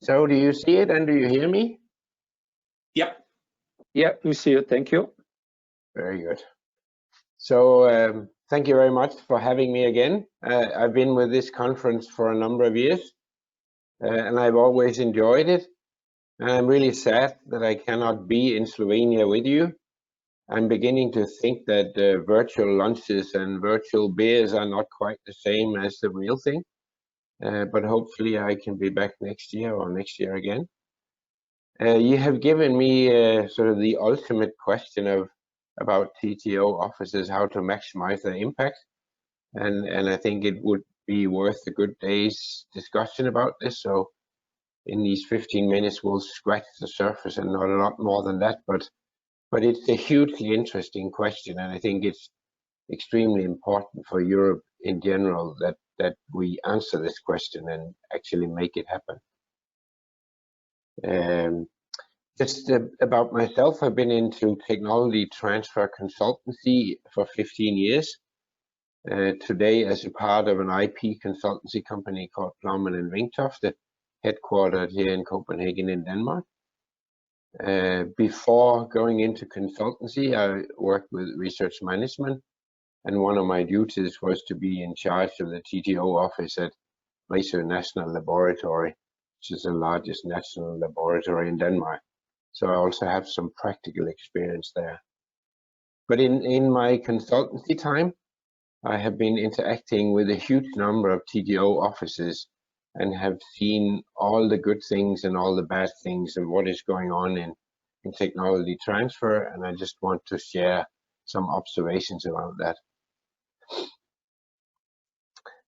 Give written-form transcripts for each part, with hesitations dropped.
So do you see it and do you hear me? Yep. Yep, we see you. Thank you. Very good. So thank you very much for having me again. I've been with this conference for a number of years and I've always enjoyed it. And I'm really sad that I cannot be in Slovenia with you. I'm beginning to think that virtual lunches and virtual beers are not quite the same as the real thing. But hopefully I can be back next year or next year again. You have given me sort of the ultimate question about TTO offices, how to maximize their impact. And I think it would be worth a good day's discussion about this. So in these 15 minutes, we'll scratch the surface and not a lot more than that. But it's a hugely interesting question. And I think it's extremely important for Europe in general that we answer this question and actually make it happen. Just about myself, I've been into technology transfer consultancy for 15 years. Today as a part of an IP consultancy company called Plougmann and Vingtoft, headquartered here in Copenhagen in Denmark. Before going into consultancy, I worked with research management, and one of my duties was to be in charge of the TTO office at Risø National Laboratory, which is the largest national laboratory in Denmark. So I also have some practical experience there. But in my consultancy time, I have been interacting with a huge number of TTO offices and have seen all the good things and all the bad things and what is going on in technology transfer. And I just want to share some observations around that.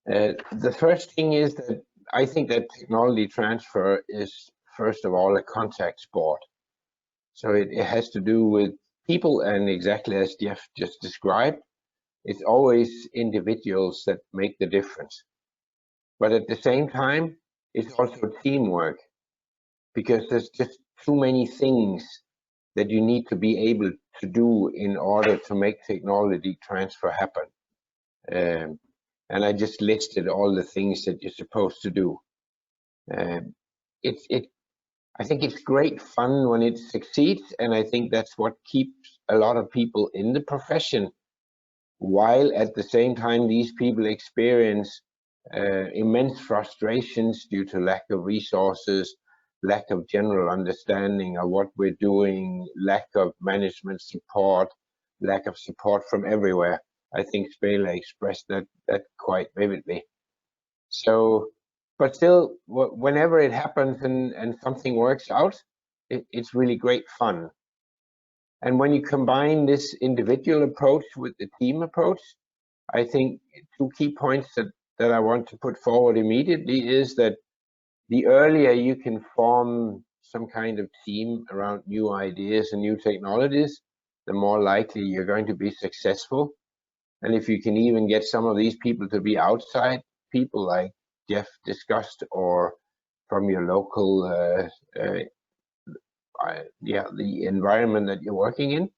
The first thing is that I think that technology transfer is, first of all, a contact sport. So it has to do with people, and exactly as Jeff just described, it's always individuals that make the difference. But at the same time, it's also teamwork, because there's just too many things that you need to be able to do in order to make technology transfer happen. And I just listed all the things that you're supposed to do. I think it's great fun when it succeeds, and I think that's what keeps a lot of people in the profession, while at the same time these people experience immense frustrations due to lack of resources, lack of general understanding of what we're doing, lack of management support, lack of support from everywhere. I think Spela expressed that quite vividly. So, but still, whenever it happens and something works out, it's really great fun. And when you combine this individual approach with the team approach, I think two key points that I want to put forward immediately is that the earlier you can form some kind of team around new ideas and new technologies, the more likely you're going to be successful. And if you can even get some of these people to be outside people like Jeff discussed, or from your local, the environment that you're working in,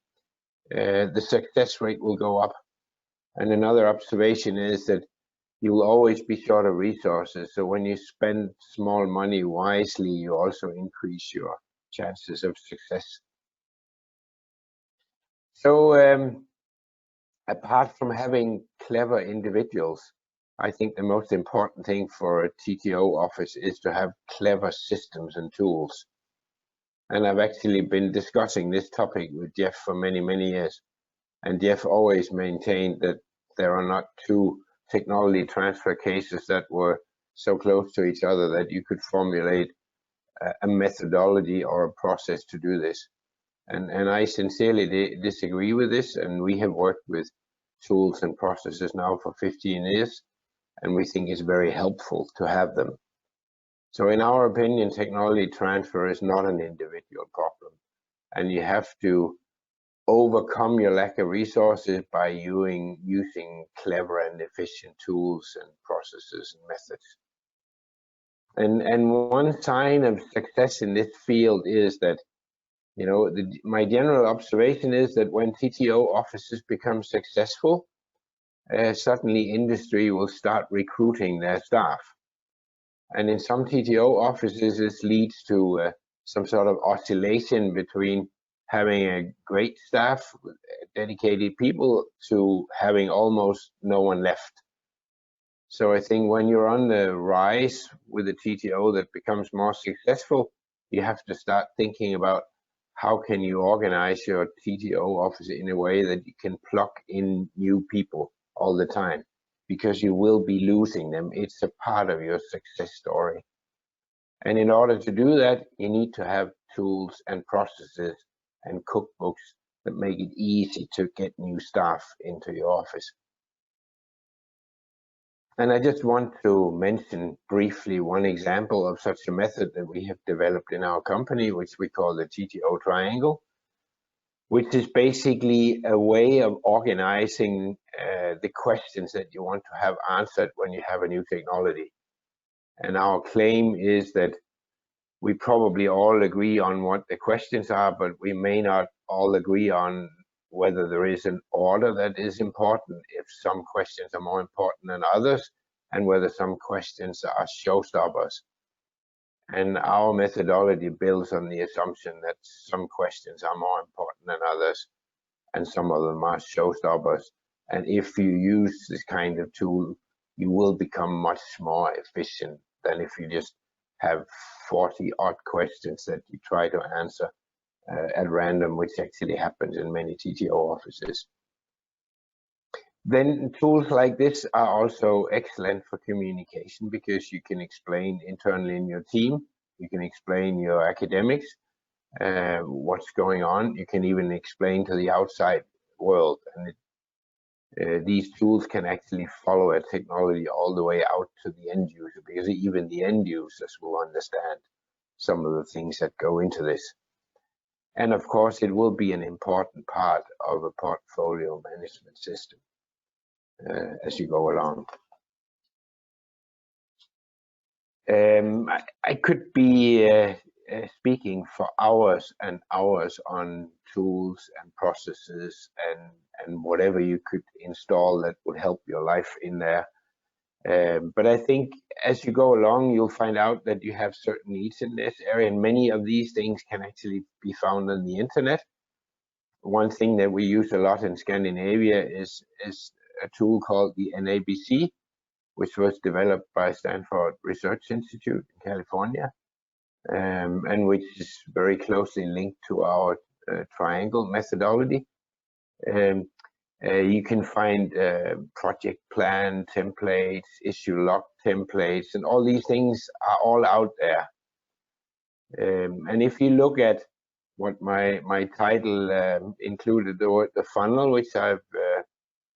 the success rate will go up. And another observation is that you will always be short of resources. So when you spend small money wisely, you also increase your chances of success. So apart from having clever individuals, I think the most important thing for a TTO office is to have clever systems and tools. And I've actually been discussing this topic with Jeff for many, many years. And Jeff always maintained that there are not two technology transfer cases that were so close to each other that you could formulate a methodology or a process to do this. And I sincerely disagree with this, and we have worked with tools and processes now for 15 years, and we think it's very helpful to have them. So in our opinion, technology transfer is not an individual problem, and you have to overcome your lack of resources by using clever and efficient tools and processes and methods. And one sign of success in this field is that, you know, my general observation is that when TTO offices become successful, suddenly industry will start recruiting their staff. And in some TTO offices, this leads to some sort of oscillation between having a great staff, dedicated people, to having almost no one left. So I think when you're on the rise with a TTO that becomes more successful, you have to start thinking about how can you organize your TTO office in a way that you can plug in new people all the time, because you will be losing them. It's a part of your success story. And in order to do that, you need to have tools and processes and cookbooks that make it easy to get new staff into your office. And I just want to mention briefly one example of such a method that we have developed in our company, which we call the GTO Triangle, which is basically a way of organizing the questions that you want to have answered when you have a new technology. And our claim is that we probably all agree on what the questions are, but we may not all agree on whether there is an order that is important, if some questions are more important than others, and whether some questions are showstoppers. And our methodology builds on the assumption that some questions are more important than others, and some of them are showstoppers. And if you use this kind of tool, you will become much more efficient than if you just have 40 odd questions that you try to answer at random, which actually happens in many TTO offices. Then tools like this are also excellent for communication, because you can explain internally in your team, you can explain your academics, what's going on. You can even explain to the outside world, and these tools can actually follow a technology all the way out to the end user, because even the end users will understand some of the things that go into this. And of course, it will be an important part of a portfolio management system as you go along. I could be speaking for hours and hours on tools and processes and whatever you could install that would help your life in there. But I think as you go along, you'll find out that you have certain needs in this area, and many of these things can actually be found on the internet. One thing that we use a lot in Scandinavia is a tool called the NABC, which was developed by Stanford Research Institute in California, and which is very closely linked to our triangle methodology. You can find project plan templates, issue log templates, and all these things are all out there. And if you look at what my title included, the funnel, which I've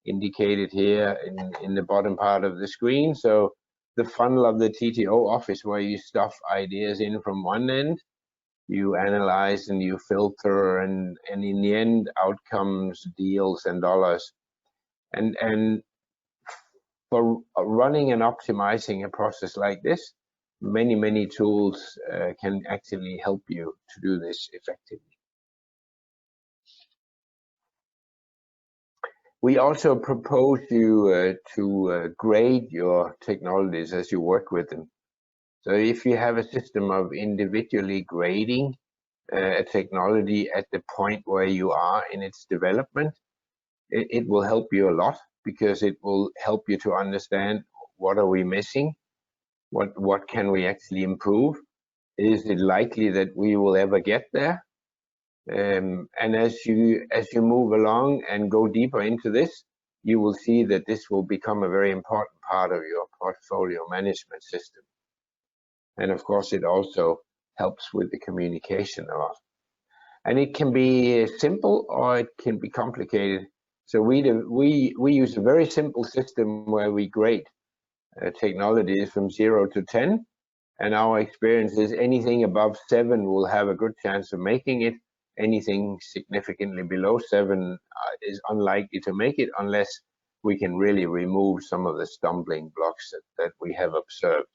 indicated here in the bottom part of the screen. So the funnel of the TTO office, where you stuff ideas in from one end, you analyze and you filter, and in the end out comes deals and dollars. And for running and optimizing a process like this, many tools can actually help you to do this effectively. We also propose you to grade your technologies as you work with them. So if you have a system of individually grading a technology at the point where you are in its development, it will help you a lot, because it will help you to understand what are we missing, what can we actually improve, is it likely that we will ever get there, and as you move along and go deeper into this, you will see that this will become a very important part of your portfolio management system. And of course, it also helps with the communication a lot. And it can be simple or it can be complicated. So we use a very simple system where we grade technologies from 0 to 10. And our experience is anything above 7 will have a good chance of making it. Anything significantly below 7 is unlikely to make it, unless we can really remove some of the stumbling blocks that we have observed.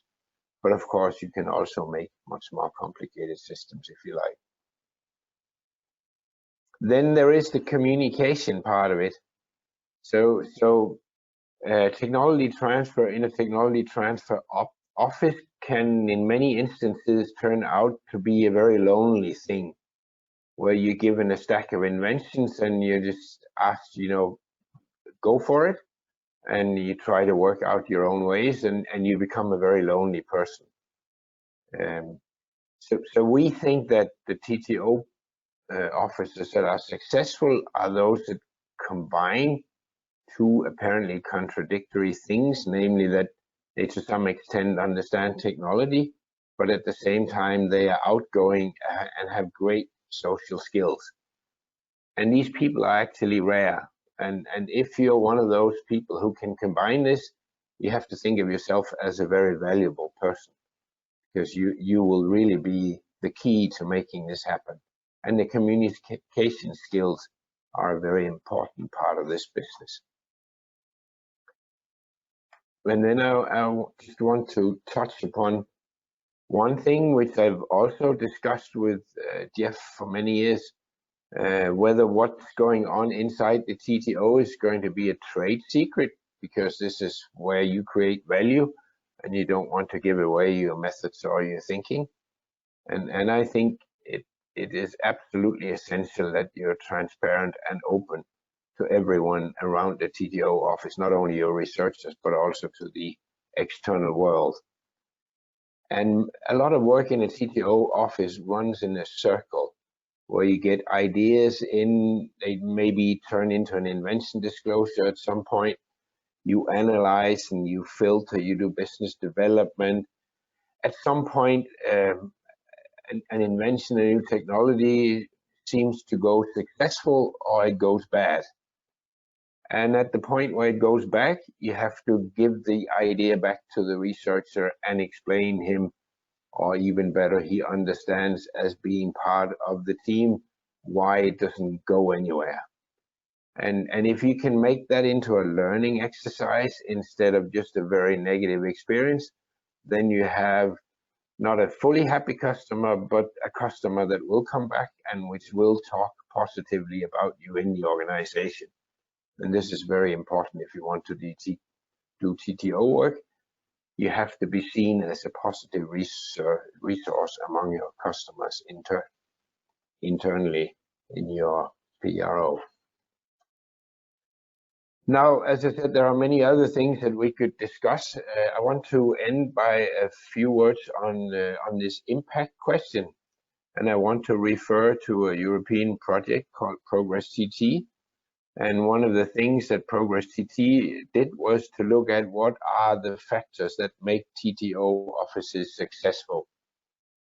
But of course, you can also make much more complicated systems if you like. Then there is the communication part of it. So technology transfer, in a technology transfer office can, in many instances, turn out to be a very lonely thing, where you're given a stack of inventions and you're just asked, go for it, and you try to work out your own ways, and you become a very lonely person. So we think that the TTO offices that are successful are those that combine two apparently contradictory things, namely that they to some extent understand technology, but at the same time they are outgoing and have great social skills. And these people are actually rare. And if you're one of those people who can combine this, you have to think of yourself as a very valuable person, because you will really be the key to making this happen. And the communication skills are a very important part of this business. And then I just want to touch upon one thing which I've also discussed with Jeff for many years, whether what's going on inside the TTO is going to be a trade secret, because this is where you create value and you don't want to give away your methods or your thinking. And I think it is absolutely essential that you're transparent and open to everyone around the TTO office, not only your researchers, but also to the external world. And a lot of work in the TTO office runs in a circle, where you get ideas in, they maybe turn into an invention disclosure at some point. You analyze and you filter, you do business development. At some point, an invention, a new technology seems to go successful or it goes bad. And at the point where it goes back, you have to give the idea back to the researcher and explain him, or even better, he understands as being part of the team why it doesn't go anywhere. And if you can make that into a learning exercise instead of just a very negative experience, then you have not a fully happy customer, but a customer that will come back and which will talk positively about you in the organization. And this is very important if you want to do TTO work. You have to be seen as a positive resource among your customers internally in your PRO. Now, as I said, there are many other things that we could discuss. I want to end by a few words on this impact question. And I want to refer to a European project called Progress TT. And one of the things that Progress TT did was to look at what are the factors that make TTO offices successful.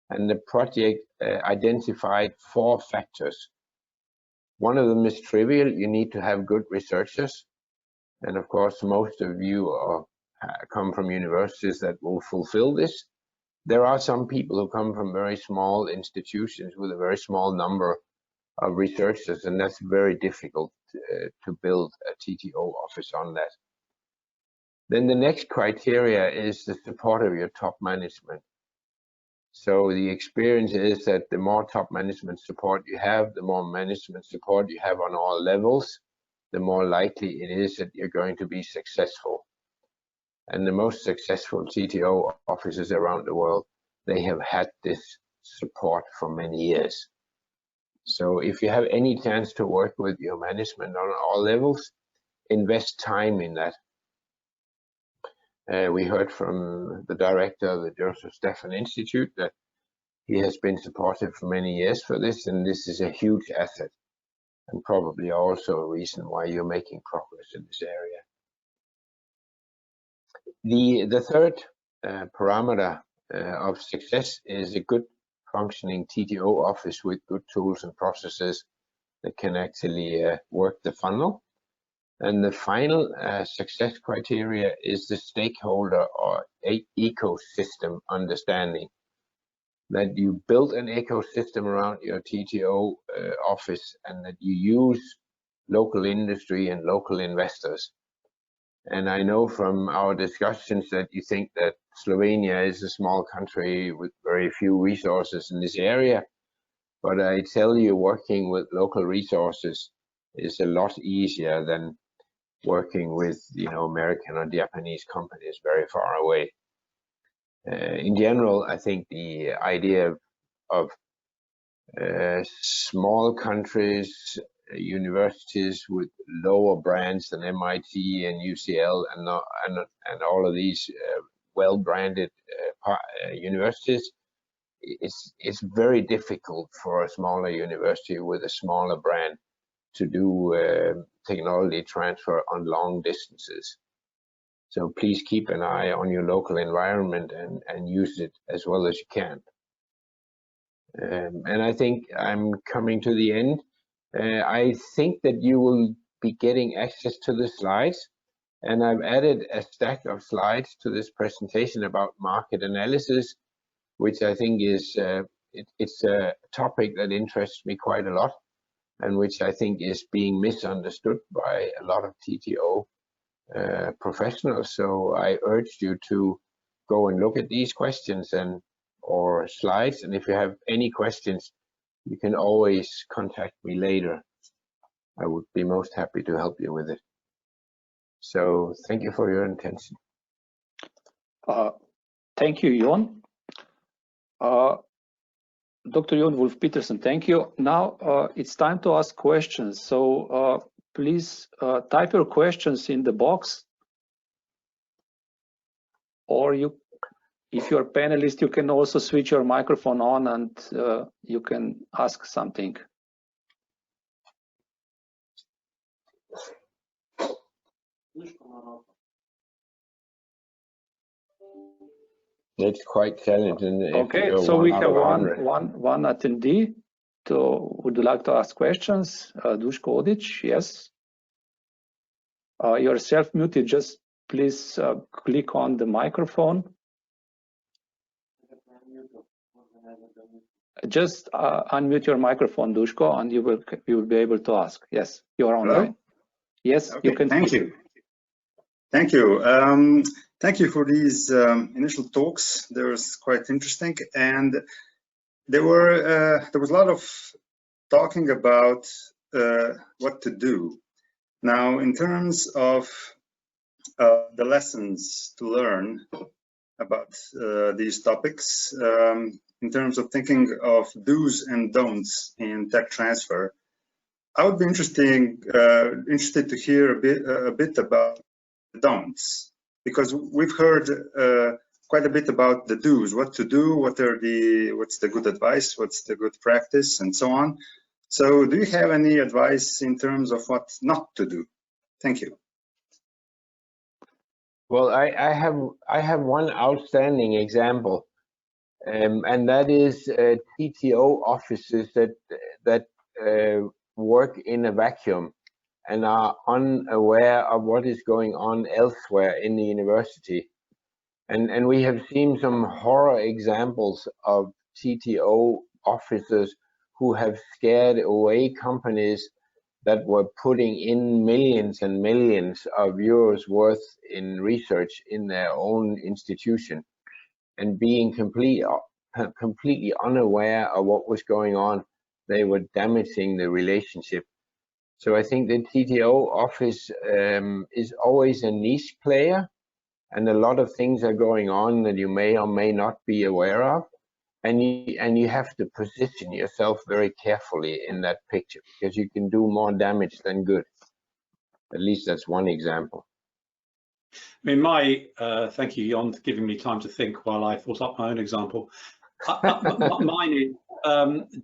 And the project identified 4 factors. One of them is trivial. You need to have good researchers. And of course, most of you come from universities that will fulfill this. There are some people who come from very small institutions with a very small number of researchers, and that's very difficult to build a TTO office on that. Then the next criteria is the support of your top management. So the experience is that the more top management support you have, the more management support you have on all levels, the more likely it is that you're going to be successful. And the most successful TTO offices around the world, they have had this support for many years. So if you have any chance to work with your management on all levels, invest time in that. We heard from the director of the Joseph Stephan Institute that he has been supportive for many years for this, and this is a huge asset, and probably also a reason why you're making progress in this area. The third parameter of success is a good functioning TTO office with good tools and processes that can actually work the funnel. And the final success criteria is the stakeholder or ecosystem understanding, that you build an ecosystem around your TTO office and that you use local industry and local investors. And I know from our discussions that you think that Slovenia is a small country with very few resources in this area, but I tell you, working with local resources is a lot easier than working with, American or Japanese companies very far away. In general, I think the idea of small countries, universities with lower brands than MIT and UCL and all of these well-branded universities, it's very difficult for a smaller university with a smaller brand to do technology transfer on long distances. So please keep an eye on your local environment and use it as well as you can. And I think I'm coming to the end. I think that you will be getting access to the slides, and I've added a stack of slides to this presentation about market analysis, which I think is it's a topic that interests me quite a lot, and which I think is being misunderstood by a lot of TTO professionals. So I urge you to go and look at these questions or slides, and if you have any questions, you can always contact me later. I would be most happy to help you with it. So thank you for your attention. Thank you, Jon. Dr. Jon Wulff Petersen, thank you. Now it's time to ask questions. So please type your questions in the box, or if you're a panelist, you can also switch your microphone on and you can ask something. It's quite challenging. Okay, so we have one attendee would like to ask questions. Duško Odić, yes. You're self-muted, just please click on the microphone. Just unmute your microphone, Duško, and you will be able to ask. Yes, you are online. Hello? Yes, okay, you can. Thank you. Thank you. Thank you for these initial talks. They were quite interesting, and there was a lot of talking about what to do. Now, in terms of the lessons to learn about these topics, in terms of thinking of do's and don'ts in tech transfer, I would be interested to hear a bit about the don'ts, because we've heard quite a bit about the do's, what to do, what's the good advice, what's the good practice, and so on. So do you have any advice in terms of what not to do? Thank you. Well, I have one outstanding example, and that is TTO offices that work in a vacuum and are unaware of what is going on elsewhere in the university. And we have seen some horror examples of TTO officers who have scared away companies that were putting in millions and millions of euros worth in research in their own institution, and being completely unaware of what was going on. They were damaging the relationship. So I think the TTO office is always a niche player, and a lot of things are going on that you may or may not be aware of, and you have to position yourself very carefully in that picture, because you can do more damage than good. At least that's one example. I mean, thank you, Jon, for giving me time to think while I thought up my own example. Mine is,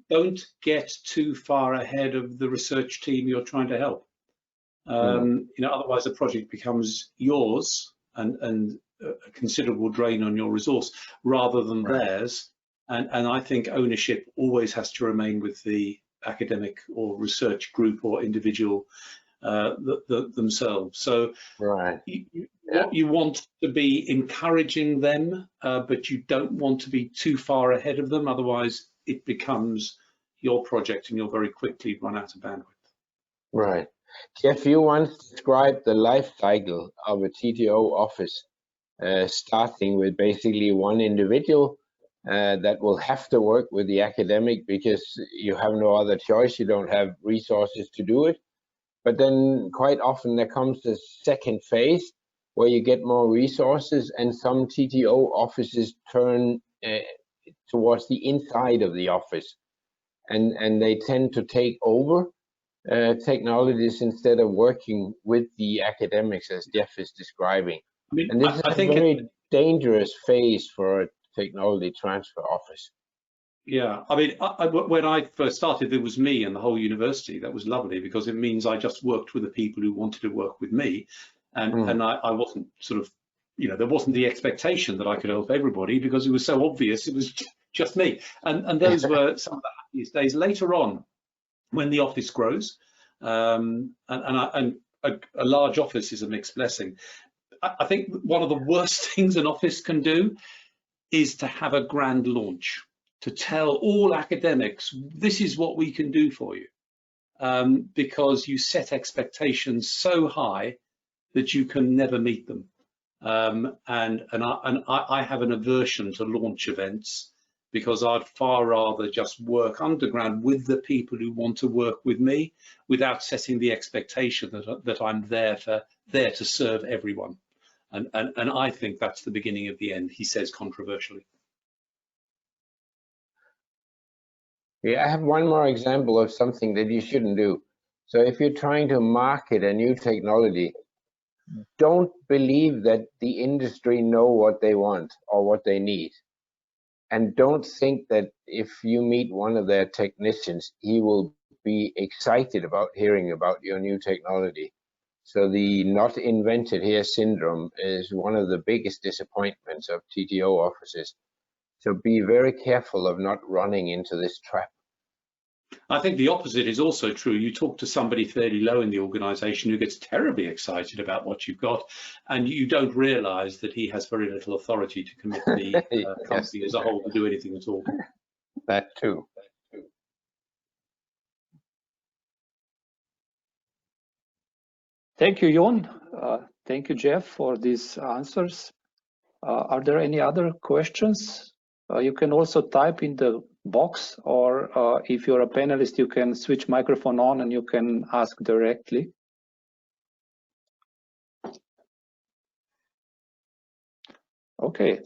don't get too far ahead of the research team you're trying to help. You know, otherwise the project becomes yours and a considerable drain on your resource rather than theirs. And I think ownership always has to remain with the academic or research group or individual themselves. So you want to be encouraging them, but you don't want to be too far ahead of them. Otherwise, it becomes your project and you'll very quickly run out of bandwidth. Right. Jeff, you once described the life cycle of a TTO office, starting with basically one individual that will have to work with the academic because you have no other choice. You don't have resources to do it. But then quite often there comes the second phase where you get more resources, and some TTO offices turn towards the inside of the office, and they tend to take over technologies instead of working with the academics, as Jeff is describing. I mean, and this is a very dangerous phase for a technology transfer office. Yeah, I mean, when I first started, there was me and the whole university. That was lovely, because it means I just worked with the people who wanted to work with me, and I wasn't sort of, you know, there wasn't the expectation that I could help everybody, because it was so obvious it was just me. And those were some of the happiest days. Later on, when the office grows, and a large office is a mixed blessing. I think one of the worst things an office can do is to have a grand launch, to tell all academics, this is what we can do for you, because you set expectations so high that you can never meet them. I have an aversion to launch events, because I'd far rather just work underground with the people who want to work with me, without setting the expectation that I'm there to serve everyone. And I think that's the beginning of the end, he says controversially. Yeah, I have one more example of something that you shouldn't do. So if you're trying to market a new technology, don't believe that the industry know what they want or what they need. And don't think that if you meet one of their technicians, he will be excited about hearing about your new technology. So the not invented here syndrome is one of the biggest disappointments of TTO offices. So be very careful of not running into this trap. I think the opposite is also true. You talk to somebody fairly low in the organization who gets terribly excited about what you've got, and you don't realize that he has very little authority to commit the company as a whole to do anything at all. That too. Thank you, Jon. Thank you, Jeff, for these answers. Are there any other questions? You can also type in the box, or if you're a panelist, you can switch microphone on and you can ask directly. Okay,